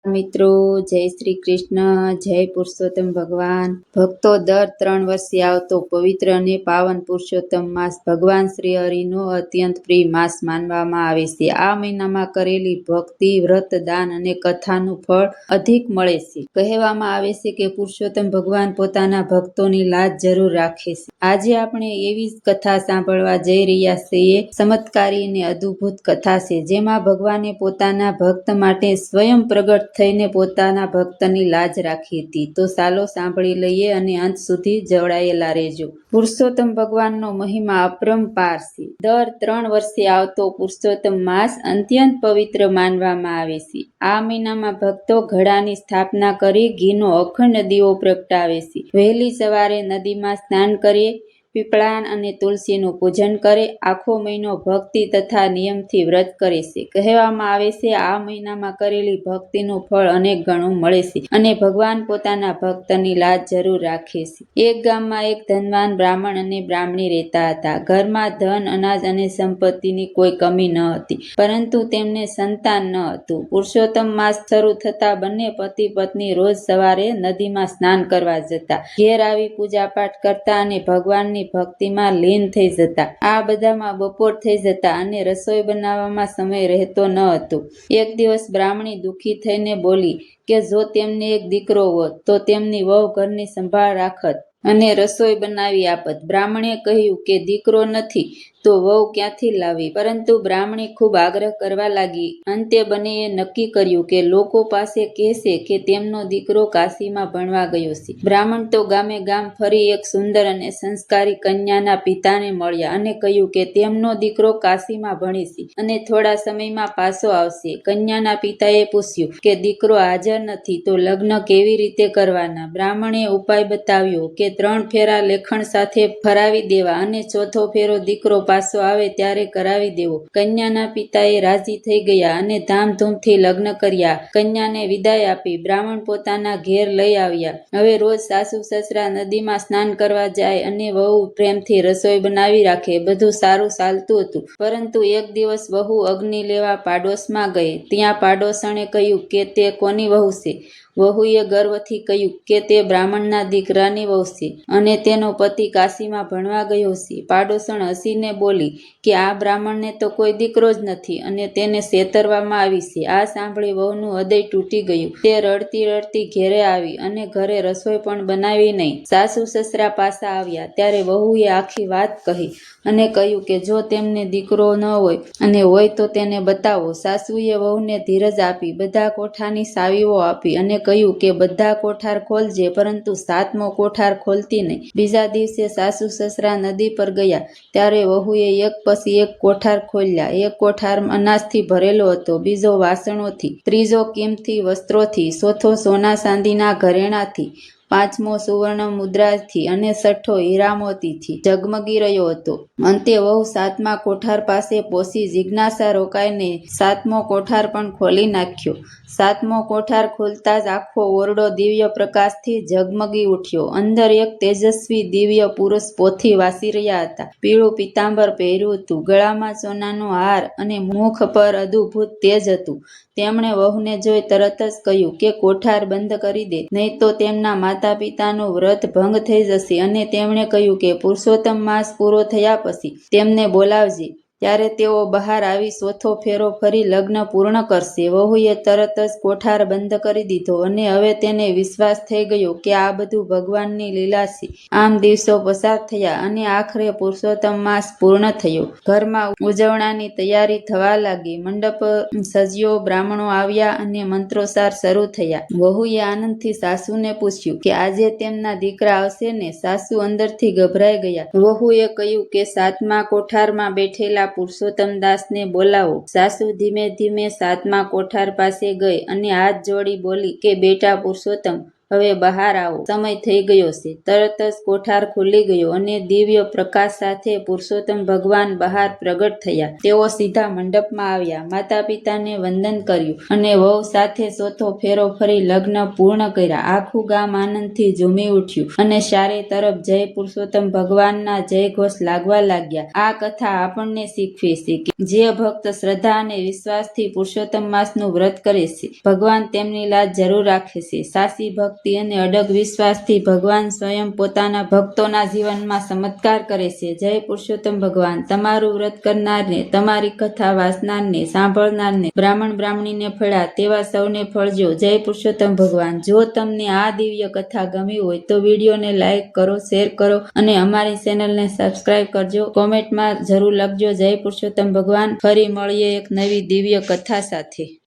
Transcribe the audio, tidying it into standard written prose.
મિત્રો, જય શ્રી કૃષ્ણ, જય પુરુષોત્તમ ભગવાન. ભક્તો, દર 3 વર્ષે આવતો પવિત્ર અને પાવન પુરુષોત્તમ માસ ભગવાન શ્રી હરિનો અત્યંત પ્રિય માસ માનવામાં આવે છે. આ મહિનામાં કરેલી ભક્તિ, વ્રત, દાન અને કથાનું ફળ અધિક મળે છે. કહેવામાં આવે છે કે પુરુષોત્તમ ભગવાન પોતાના ભક્તોની લાજ જરૂર રાખે છે. આજે આપણે એવી જ કથા સાંભળવા જઈ રહ્યા છીએ. ચમત્કારી અને અદ્ભુત કથા છે, જેમાં ભગવાને પોતાના ભક્ત માટે સ્વયં પ્રગટ થઈને પોતાના ભક્તની લાજ રાખી હતી. તો ચાલો સાંભળી લઈએ અને અંત સુધી જોડાયેલા રહેજો. પુરુષોત્તમ ભગવાનનો મહિમા અપરંપાર છે. દર 3 વર્ષે આવતો પુરુષોત્તમ માસ અત્યંત પવિત્ર માનવામાં આવે છે. આ મહિનામાં ભક્તો ઘડાની સ્થાપના કરી ઘીનો અખંડ દીવો પ્રગટાવે છે. વહેલી સવારે નદીમાં સ્નાન કરી પીપળા અને તુલસીનું પૂજન કરે. આખો મહિનો ભક્તિ તથા નિયમથી વ્રત કરે છે. કહેવામાં આવે છે આ મહિનામાં કરેલી ભક્તિનું ફળ અનેક ગણું મળે છે અને ભગવાન પોતાના ભક્તની લાજ જરૂર રાખે છે. એક ગામમાં એક ધનવાન બ્રાહ્મણ અને બ્રાહ્મણી રહેતા હતા. ઘરમાં ધન, અનાજ અને સંપત્તિની કોઈ કમી ન હતી, પરંતુ તેમને સંતાન ન હતું. પુરુષોત્તમ માસ શરૂ થતા બંને પતિ પત્ની રોજ સવારે નદીમાં સ્નાન કરવા જતા. ઘેર આવી પૂજાપાઠ કરતા અને ભગવાનની ભક્તિમાં લીન થઈ જતા. આ બધામાં બપોર થઈ જતા અને રસોઈ બનાવવામાં સમય રહેતો ન હતો. એક દિવસ બ્રાહ્મણી દુઃખી થઈને બોલી કે જો તેમને એક દીકરો હોત તો તેમની વહુ ઘરની સંભાળ રાખત અને રસોઈ બનાવી આપત. બ્રાહ્મણે કહ્યું કે દીકરો નથી તો વહુ ક્યાંથી લાવી? પરંતુ બ્રાહ્મણી ખૂબ આગ્રહ કરવા લાગી. અંતે બંનેએ નક્કી કર્યું કે લોકો પાસે કહેશે કે તેમનો દીકરો કાશીમાં ભણવા ગયો છે. બ્રાહ્મણ તો ગામે ગામ ફરી એક સુંદર અને સંસ્કારી કન્યાના પિતાને મળ્યા અને કહ્યું કે તેમનો દીકરો કાશીમાં ભણે છે અને થોડા સમયમાં પાછો આવશે. કન્યાના પિતાએ પૂછ્યું કે દીકરો હાજર નથી તો લગ્ન કેવી રીતે કરવાના? બ્રાહ્મણે ઉપાય બતાવ્યો કે 3 ફેરા લેખણ સાથે ફરાવી દેવા અને ચોથો ફેરો દીકરો પાછો આવે ત્યારે કરાવી દેવો. કન્યાના પિતાએ રાજી થઈ ગયા અને ધામધૂમથી લગ્ન કર્યા. કન્યાને વિદાય આપી બ્રાહ્મણ પોતાના ઘેર લઈ આવ્યા. હવે રોજ સાસુ સસરા નદીમાં સ્નાન કરવા જાય અને વહુ પ્રેમથી રસોઈ બનાવી રાખે. બધું સારું ચાલતું હતું, પરંતુ એક દિવસ વહુ અગ્નિ લેવા પાડોશમાં ગઈ. ત્યાં પાડોશણે કહ્યું કે તે કોની વહુ છે? વહુએ ગર્વથી કહ્યું કે તે બ્રાહ્મણના દીકરાની વહુ છે અને તેનો પતિ કાશીમાં ભણવા ગયો છે. પાડોશણ હસીને બોલી કે આ બ્રાહ્મણને તો કોઈ દીકરો જ નથી અને તેને છેતરવામાં આવી છે. આ સાંભળી વહુનું હૃદય તૂટી ગયું. તે રડતી રડતી ઘેરે આવી અને ઘરે રસોઈ પણ બનાવી નહીં. સાસુ સસરા પાછા આવ્યા ત્યારે વહુએ આખી વાત કહી અને કહ્યું કે જો તેમને દીકરો ન હોય અને હોય તો તેને બતાવો. સાસુએ વહુને ધીરજ આપી, બધા કોઠારની ચાવીઓ આપી અને કહ્યું કે બધા કોઠાર ખોલજે, પરંતુ 7મો કોઠાર ખોલતી નહીં. બીજા દિવસે સાસુ સસરા નદી પર ગયા ત્યારે વહુએ એક પછી એક કોઠાર ખોલ્યા. એક કોઠાર અનાજથી ભરેલો હતો, બીજો વાસણોથી, ત્રીજો કિંમતી વસ્ત્રોથી, ચોથો સોના ચાંદીના ઘરેણાથી, 5મો સુવર્ણ મુદ્રાથી અને 6ઠો હીરા મોતીથી ઝગમગી રહ્યો હતો. અંતે વહુ 7મા કોઠાર પાસે પહોંચી જિજ્ઞાસા રોકાઈને 7મો કોઠાર પણ ખોલી નાખ્યો. 7મો કોઠાર ખોલતા જ આખો ઓરડો દિવ્ય પ્રકાશથી ઝગમગી ઉઠ્યો. અંદર એક તેજસ્વી દિવ્ય પુરુષ પોથી વાસી રહ્યા હતા. પીળું પીતાંબર પહેર્યું હતું, ગળામાં સોનાનો હાર અને મુખ પર અદ્ભુત તેજ હતું. તેમણે વહુને જોઈ તરત જ કહ્યું કે કોઠાર બંધ કરી દે, નહીં તો તેમના માતા પિતાનું વ્રત ભંગ થઈ જશે. અને તેમણે કહ્યું કે પુરુષોત્તમ માસ પૂરો થયા પછી તેમને બોલાવજે, ત્યારે તેઓ બહાર આવી ચોથો ફેરો ફરી લગ્ન પૂર્ણ કરશે. વહુએ તરત જ કોઠાર બંધ કરી દીધો અને હવે તેને વિશ્વાસ થઈ ગયો કે આ બધું ભગવાનની લીલા છે. આમ દિવસો પસાર થયા અને આખરે પુરુષોત્તમ માસ પૂર્ણ થયો. ઘરમાં ઉજવણાની તૈયારી થવા લાગી. મંડપ સજ્યો, બ્રાહ્મણો આવ્યા અને મંત્રોચ્ચાર શરૂ થયા. વહુએ આનંદથી સાસુને પૂછ્યું કે આજે તેમના દીકરા આવશે ને? સાસુ અંદરથી ગભરાઈ ગયા. વહુએ કહ્યું કે 7મા કોઠારમાં બેઠેલા પુરુષોત્તમ દાસને બોલાવો. સાસુ ધીમે ધીમે 7મા કોઠાર પાસે ગઈ અને હાથ જોડી બોલી કે બેટા પુરુષોત્તમ, હવે બહાર આવો, સમય થઈ ગયો છે. તરત જ કોઠાર ખુલી ગયો અને દિવ્ય પ્રકાશ સાથે પુરુષોત્તમ ભગવાન બહાર પ્રગટ થયા. તેઓ સીધા મંડપમાં આવ્યા, માતા પિતાને વંદન કર્યું અને વહુ સાથે ચોથો ફેરો ફરી લગ્ન પૂર્ણ કર્યા. આખું ગામ આનંદથી ઝૂમી ઉઠ્યું અને ચારે તરફ જય પુરુષોત્તમ ભગવાનના જયઘોષ લાગવા લાગ્યા. આ કથા આપણને શીખવે છે કે જે ભક્ત શ્રદ્ધા અને વિશ્વાસથી પુરુષોત્તમ માસનું વ્રત કરે છે, ભગવાન તેમની લાજ જરૂર રાખે છે. સાચી ભક્તિ અને અડગ વિશ્વાસથી ભગવાન સ્વયં પોતાના ભક્તોના જીવનમાં ચમત્કાર કરે છે. જય પુરુષોત્તમ ભગવાન. તમારું વ્રત કરનારને, તમારી કથા વાંચનારને, સાંભળનારને, બ્રાહ્મણ બ્રાહ્મણીને ફળ્યા તેવા સૌને ફળજો. જય પુરુષોત્તમ ભગવાન. જો તમને આ દિવ્ય કથા ગમી હોય તો વિડીયોને લાઈક કરો, શેર કરો અને અમારી ચેનલને સબસ્ક્રાઈબ કરજો. કોમેન્ટમાં જરૂર લખજો જય પુરુષોત્તમ ભગવાન. ફરી મળીએ એક નવી દિવ્ય કથા સાથે.